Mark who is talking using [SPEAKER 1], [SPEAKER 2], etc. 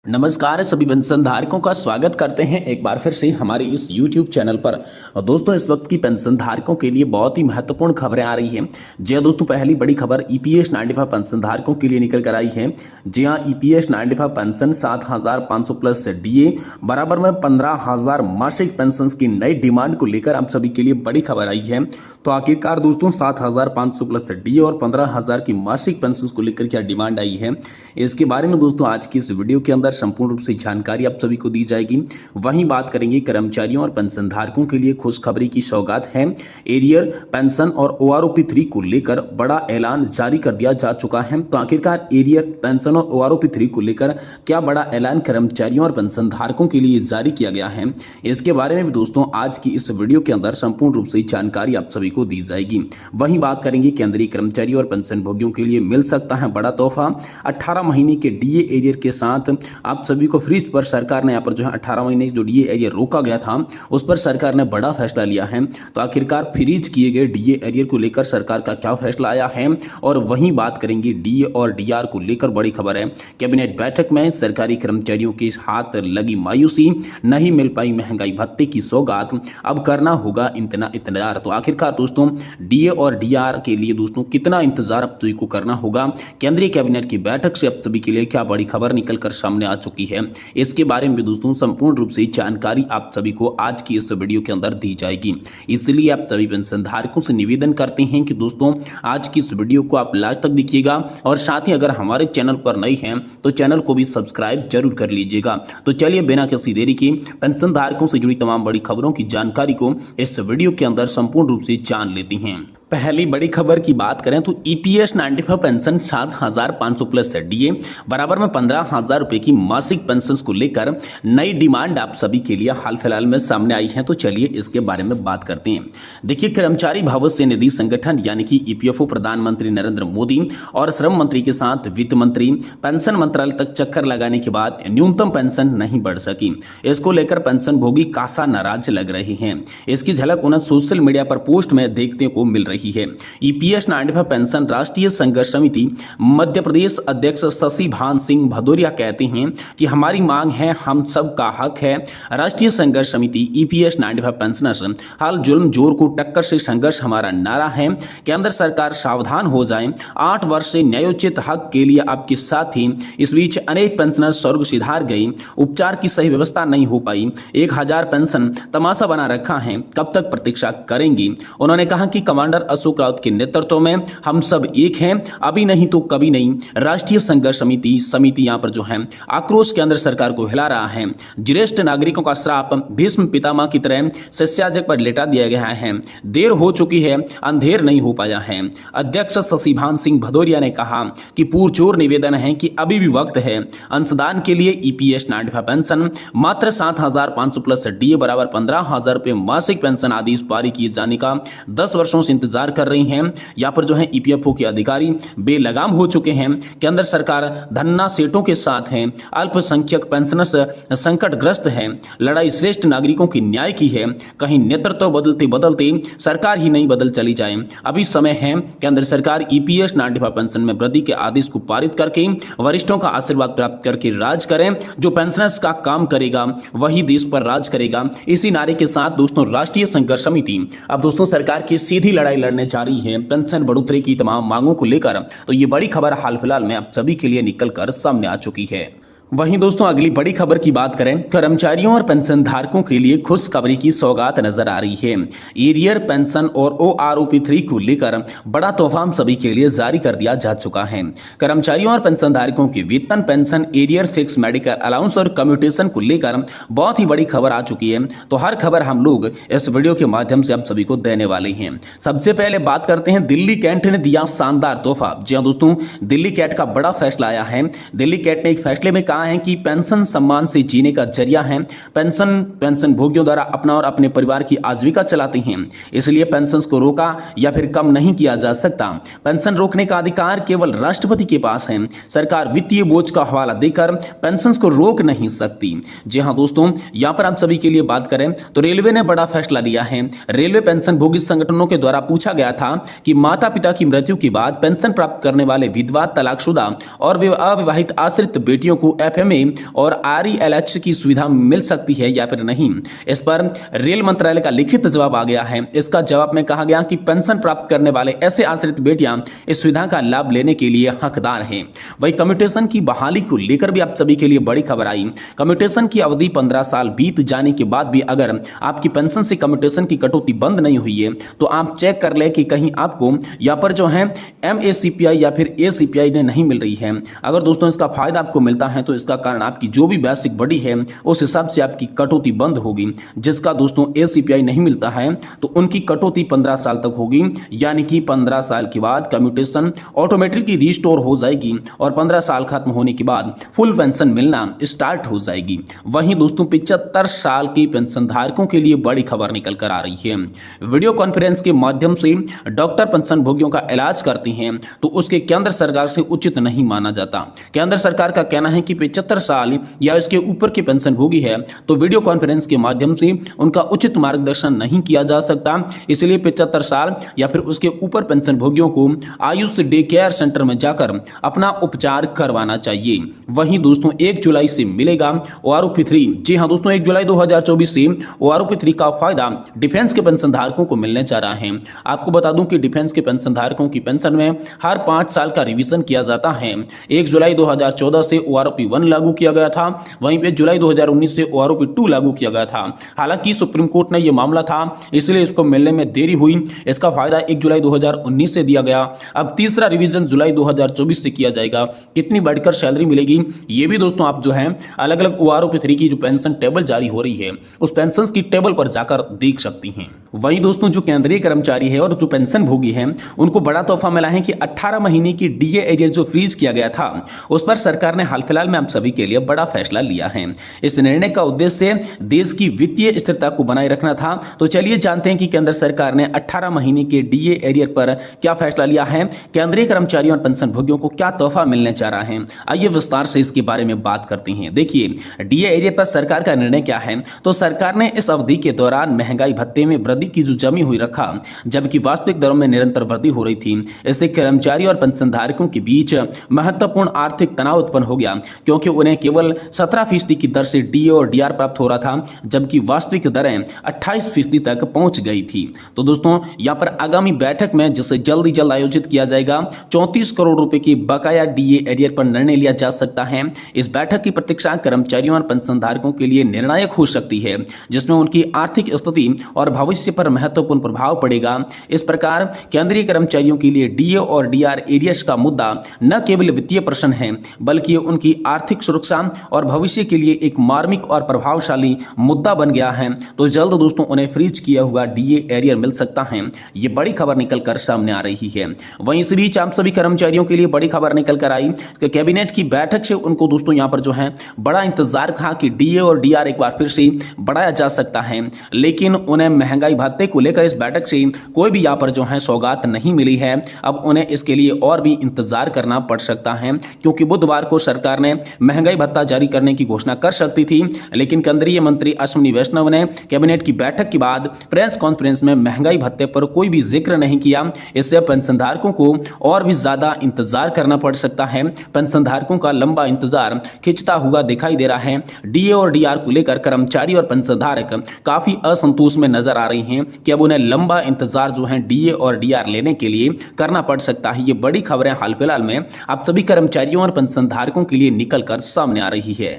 [SPEAKER 1] नमस्कार सभी पेंशन धारकों का स्वागत करते हैं एक बार फिर से हमारे इस YouTube चैनल पर। और दोस्तों इस वक्त की पेंशन धारकों के लिए बहुत ही महत्वपूर्ण खबरें आ रही हैं। जी हाँ दोस्तों, पहली बड़ी खबर EPS 95 पेंशन धारकों के लिए निकल कर आई है। जी हाँ, EPS 95 पेंशन 7,500 प्लस DA बराबर में 15,000 मासिक पेंशन की नई डिमांड को लेकर आप सभी के लिए बड़ी खबर आई है। तो आखिरकार दोस्तों 7,500 प्लस DA और 15,000 की मासिक पेंशन को लेकर क्या डिमांड आई है, इसके बारे में दोस्तों आज की इस वीडियो के अंदर संपूर्ण रूप से जानकारी आप सभी को दी जाएगी। वहीं बात करेंगे कर्मचारियों और पेंशन धारकों के लिए खुशखबरी की सौगात है। एरियर पेंशन और OROP 3 को लेकर बड़ा ऐलान जारी कर दिया जा चुका है। तो आखिरकार एरियर पेंशन और OROP 3 को लेकर क्या बड़ा ऐलान कर्मचारियों और पेंशन धारकों के लिए जारी किया गया है, इसके बारे में भी दोस्तों आज की इस वीडियो के अंदर संपूर्ण रूप से जानकारी आप सभी को दी जाएगी। वहीं बात करेंगे केंद्रीय कर्मचारी और पेंशन भोगियों के लिए मिल सकता है बड़ा तोहफा। 18 महीने के DA एरियर के साथ आप सभी को फ्रीज पर सरकार ने यहाँ पर जो है 18 महीने जो DA एरियर रोका गया था उस पर सरकार ने बड़ा फैसला लिया है। तो आखिरकार फ्रीज किए गए DA एरियर को लेकर सरकार का क्या फैसला आया है, और वहीं बात करेंगे DA और DR को लेकर बड़ी खबर है। कैबिनेट बैठक में सरकारी कर्मचारियों के हाथ लगी मायूसी, नहीं मिल पाई महंगाई भत्ते की सौगात, अब करना होगा इतना इंतजार। तो आखिरकार दोस्तों DA और DR के लिए दोस्तों कितना इंतजार अब सभी को करना होगा, केंद्रीय कैबिनेट की बैठक से अब सभी के लिए क्या बड़ी खबर निकल कर सामने आ चुकी है, इसके बारे में दोस्तों संपूर्ण रूप से जानकारी आप सभी को आज की इस वीडियो के अंदर दी जाएगी। इसलिए आप सभी पेंशन धारकों से निवेदन करते हैं कि दोस्तों आज की इस वीडियो को आप लास्ट तक देखिएगा, और साथ ही अगर हमारे चैनल पर नए हैं तो चैनल को भी सब्सक्राइब जरूर कर लीजिएगा। तो चलिए बिना किसी देरी के पेंशन धारकों से जुड़ी तमाम बड़ी खबरों की जानकारी को इस वीडियो के अंदर संपूर्ण रूप से जान लेते हैं। पहली बड़ी खबर की बात करें तो EPS 95 पेंशन 7,500 प्लस DA बराबर में 15,000 रुपए की मासिक पेंशन को लेकर नई डिमांड आप सभी के लिए हाल फिलहाल में सामने आई है। तो चलिए इसके बारे में बात करते हैं। देखिए, कर्मचारी भविष्य निधि संगठन यानी कि EPFO प्रधानमंत्री नरेंद्र मोदी और श्रम मंत्री के साथ वित्त मंत्री पेंशन मंत्रालय तक चक्कर लगाने के बाद न्यूनतम पेंशन नहीं बढ़ सकी। इसको लेकर पेंशन भोगी कासा नाराज लग रहे हैं। इसकी झलक उन्हें सोशल मीडिया पर पोस्ट में देखने को मिल रही है। EPS 95 पेंशन राष्ट्रीय संघर्ष समिति मध्य प्रदेश अध्यक्ष शशि भान सिंह भदौरिया कहते हैं कि हमारी मांग है, हम सब का हक है। राष्ट्रीय संघर्ष समिति EPS 95 पेंशनर्स हाल जुल्म जोर को टक्कर से संघर्ष हमारा नारा है। केंद्र सरकार सावधान हो जाए, 8 वर्ष से न्यायोचित हक के लिए आपके साथ ही इस बीच अनेक पेंशनर स्वर्ग सिधार गए, उपचार की सही व्यवस्था नहीं हो पाई, 1000 पेंशन तमाशा बना रखा है, कब तक प्रतीक्षा करेंगी। उन्होंने कहा कि कमांडर अशोक राउत के नेतृत्व में हम सब एक हैं, अभी नहीं तो कभी नहीं। राष्ट्रीय संघर्ष समिति यहाँ पर जो है आक्रोश केंद्र सरकार को हिला रहा है। ज्येष्ठ नागरिकों का श्राप भीष्म पितामह की तरह शिष्याजक पर लेटा दिया गया है। देर हो चुकी है, अंधेर नहीं हो पाया है। अध्यक्ष शशि भान सिंह भदौरिया ने कहा कि पुरजोर निवेदन है कि अभी भी वक्त है। अंशदान के लिए EPS 95 पेंशन मात्र 7,500 प्लस DA बराबर 15,000 रुपए मासिक पेंशन आदेश पारी किए जाने का 10 वर्षों से इंतजार कर रही हैं। यहाँ पर जो है EPFO के अधिकारी बेलगाम हो चुके हैं। केंद्र सरकार धन्ना सेठों के साथ है, अल्पसंख्यक पेंशनर्स संकटग्रस्त है, लड़ाई श्रेष्ठ नागरिकों की न्याय की है। कहीं नेतृत्व बदलते बदलते सरकार ही नहीं बदल चली जाए। अभी समय है केंद्र सरकार EPS 95 पेंशन में वृद्धि के आदेश को पारित करके वरिष्ठों का आशीर्वाद प्राप्त करके राज करें। जो पेंशनर्स का काम करेगा वही देश पर राज करेगा। इसी नारे के साथ दोस्तों राष्ट्रीय संघर्ष समिति अब दोस्तों सरकार की सीधी लड़ाई लड़ने जा रही है पेंशन बढ़ोतरी की तमाम मांगों को लेकर। तो ये बड़ी खबर हाल फिलहाल में आप सभी के लिए निकलकर सामने आ चुकी है। वहीं दोस्तों अगली बड़ी खबर की बात करें, कर्मचारियों और पेंशन धारकों के लिए खुशखबरी की सौगात नजर आ रही है। एरियर पेंशन और OROP 3 को लेकर बड़ा तोहफा हम सभी के लिए जारी कर दिया जा चुका है। कर्मचारियों और पेंशन धारकों की वेतन, pension, arrear, fix medical allowance और कम्यूटेशन को लेकर बहुत ही बड़ी खबर आ चुकी है। तो हर खबर हम लोग इस वीडियो के माध्यम से आप सभी को देने वाले हैं। सबसे पहले बात करते हैं, दिल्ली कैंट ने दिया शानदार तोहफा। जी हाँ दोस्तों, दिल्ली कैट का बड़ा फैसला आया है। दिल्ली कैट ने एक फैसले में कहा है कि पेंशन सम्मान से जीने का जरिया है। पेंशन भोगियों द्वारा अपना और अपने परिवार की आजीविका चलाते हैं, इसलिए पेंशन को रोका या फिर कम नहीं किया जा सकता। पेंशन रोकने का अधिकार केवल राष्ट्रपति के पास है। सरकार वित्तीय बोझ का हवाला देकर पेंशन को रोक नहीं सकती। जी हाँ दोस्तों, यहां पर आप सभी के लिए बात करें तो रेलवे ने बड़ा फैसला लिया है। रेलवे पेंशन भोगी संगठनों के द्वारा पूछा गया था कि माता पिता की मृत्यु के बाद पेंशन प्राप्त करने वाले विधवा, तलाकशुदा और अविवाहित आश्रित बेटियों को एफएमए और आरईएलएच की सुविधा मिल सकती है या फिर नहीं। इस पर रेल मंत्रालय का लिखित जवाब आ गया है। इसका जवाब में कहा गया कि पेंशन प्राप्त करने वाले ऐसे आश्रित बेटियां इस सुविधा का लाभ लेने के लिए हकदार हैं। वही कम्यूटेशन की बहाली को लेकर भी आप सभी के लिए बड़ी खबर आई। कम्यूटेशन की अवधि 15 साल बीत जाने के बाद भी अगर आपकी पेंशन से कम्यूटेशन की कटौती बंद नहीं हुई है तो आप चेक कर ले कि कहीं आपको यहाँ पर जो है MACPI या फिर ACPI ने नहीं मिल रही है। अगर दोस्तों इसका फायदा आपको मिलता है तो इसका कारण आपकी जो भी बेसिक बड़ी है उस हिसाब से आपकी कटौती बंद होगी। जिसका दोस्तों ACPI नहीं मिलता है तो उनकी कटौती 15 साल तक होगी, यानी कि 15 साल के बाद कम्यूटेशन ऑटोमेटिकली रिस्टोर हो जाएगी और 15 साल खत्म होने के बाद फुल पेंशन मिलना स्टार्ट हो जाएगी। वहीं दोस्तों 75 साल के पेंशन धारकों के लिए बड़ी खबर निकल कर आ रही है। वीडियो कॉन्फ्रेंस के माध्यम से डॉक्टर पेंशन भोगियों का इलाज करते हैं तो उसके केंद्र सरकार से उचित नहीं माना जाता। केंद्र सरकार का कहना है कि 75 साल या इसके ऊपर के पेंशन भोगी है तो वीडियो कॉन्फ्रेंस के माध्यम से उनका उचित मार्गदर्शन नहीं किया जा सकता। इसलिए 75 साल या फिर उसके ऊपर पेंशन भोगियों को आयुष डे केयर सेंटर में जाकर अपना उपचार करवाना चाहिए। वहीं दोस्तों 1 जुलाई से मिलेगा OROP3। जी हां दोस्तों, 1 जुलाई 2024 से OROP3 का फायदा डिफेंस के पेंशन धारकों को मिलने जा रहा है। आपको बता दूं कि डिफेंस के पेंशन धारकों की पेंशन में हर 5 साल का रिवीजन किया जाता है। 1 जुलाई 2014 से OROP1 लागू किया गया था, वहीं पे जुलाई 2019 से OROP2 लागू किया गया था। हालांकि सुप्रीम कोर्ट ने यह मामला था इसलिए इसको मिलने में देरी हुई। इसका फायदा 1 जुलाई 2019 से दिया गया। अब तीसरा रिवीजन जुलाई 2024 से किया जाएगा। कितनी बढ़कर सैलरी मिलेगी ये भी दोस्तों आप जो है अलग अलग OROP3 की जो पेंशन टेबल जारी हो रही है उस पेंशन की टेबल पर जाकर देख सकती हैं। वहीं दोस्तों जो केंद्रीय कर्मचारी है और जो पेंशन भोगी हैं उनको बड़ा तोहफा मिला है कि 18 महीने की DA एरियर जो फ्रीज किया गया था उस पर सरकार ने हाल फिलहाल में आप सभी के लिए बड़ा फैसला लिया है। इस निर्णय का उद्देश्य देश की वित्तीय स्थिरता को बनाए रखना था। तो चलिए जानते हैं कि केंद्र सरकार ने 18 महीने के DA एरियर पर क्या फैसला लिया है, केंद्रीय कर्मचारियों और पेंशन भोगियों को क्या तोहफा मिलने जा रहा है। आइए विस्तार से इसके बारे में बात करते हैं। देखिए DA एरियर पर सरकार का निर्णय क्या है। तो सरकार ने इस अवधि के दौरान महंगाई भत्ते में वृद्धि की जो जमी हुई रखा, जबकि वास्तविक दरों में निरंतर वृद्धि हो रही थी। इससे कर्मचारी और पेंशनधारकों के बीच महत्वपूर्ण आर्थिक तनाव उत्पन्न हो गया, क्योंकि उन्हें केवल 17% की दर से DA और DR प्राप्त हो रहा था, जबकि वास्तविक दरें 28% तक पहुंच गई थी। तो दोस्तों यहां पर आगामी बैठक में जिसे जल्द ही जल्द आयोजित किया जाएगा 34 करोड़ रुपए की बकाया DA एरियर पर निर्णय लिया जा सकता है। इस बैठक की प्रतीक्षा कर्मचारियों और पेंशनधारकों के लिए निर्णायक हो सकती है, जिसमें उनकी आर्थिक स्थिति और भविष्य पर महत्वपूर्ण प्रभाव पड़ेगा। इस प्रकार केंद्रीय कर्मचारियों के लिए DA और DR एरियर्स का मुद्दा न केवल वित्तीय प्रश्न है बल्कि उनकी आर्थिक सुरक्षा और भविष्य के लिए एक मार्मिक और प्रभावशाली मुद्दा बन गया है। तो जल्द दोस्तों उन्हें फ्रीज किया हुआ DA एरियर मिल सकता है। ये बड़ी खबर निकल कर सामने आ रही है। वहीं इस बीच आप सभी कर्मचारियों के लिए बड़ी खबर निकल कर आई कि कैबिनेट की बैठक से उनको दोस्तों यहां पर जो है बड़ा इंतजार था कि DA और DR एक बार फिर से बढ़ाया जा सकता है, लेकिन उन्हें महंगाई भत्ते को लेकर इस बैठक से कोई भी यहां पर जो है सौगात नहीं मिली है। अब उन्हें इसके लिए और भी इंतजार करना पड़ सकता है, क्योंकि बुधवार को सरकार ने महंगाई भत्ता जारी करने की घोषणा कर सकती थी, लेकिन केंद्रीय मंत्री अश्विनी वैष्णव ने कैबिनेट की बैठक के बाद प्रेस कॉन्फ्रेंस में महंगाई भत्ते पर कोई भी जिक्र नहीं किया। इससे पेंशनधारकों को और भी ज्यादा इंतजार करना पड़ सकता है। पेंशनधारकों का लंबा इंतजार खिंचता हुआ दिखाई दे रहा है। DA और DR को लेकर कर्मचारी और पेंशनधारक काफी असंतोष में नजर आ रही हैं कि अब उन्हें लंबा इंतजार जो है DA और DR लेने के लिए करना पड़ सकता है। ये बड़ी खबरें हाल फिलहाल में आप सभी कर्मचारियों और पेंशनधारकों के लिए निकल कर सामने आ रही है।